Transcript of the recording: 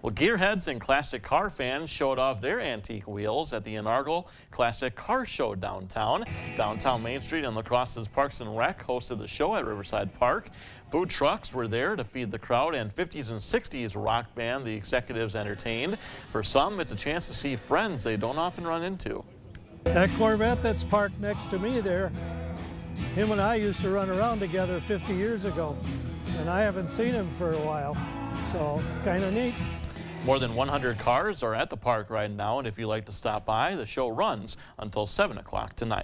Well, Gearheads and classic car fans showed off their antique wheels at the inaugural Classic Car Show downtown. Downtown Main Street and La Crosse's Parks and Rec hosted the show at Riverside Park. Food trucks were there to feed the crowd, and 50s and 60s rock band the executives entertained. For some, it's a chance to see friends they don't often run into. That Corvette that's parked next to me there, him and I used to run around together 50 years ago, and I haven't seen him for a while, so it's kind of neat. More than 100 cars are at the park right now, and if you'd like to stop by, the show runs until 7 o'clock tonight.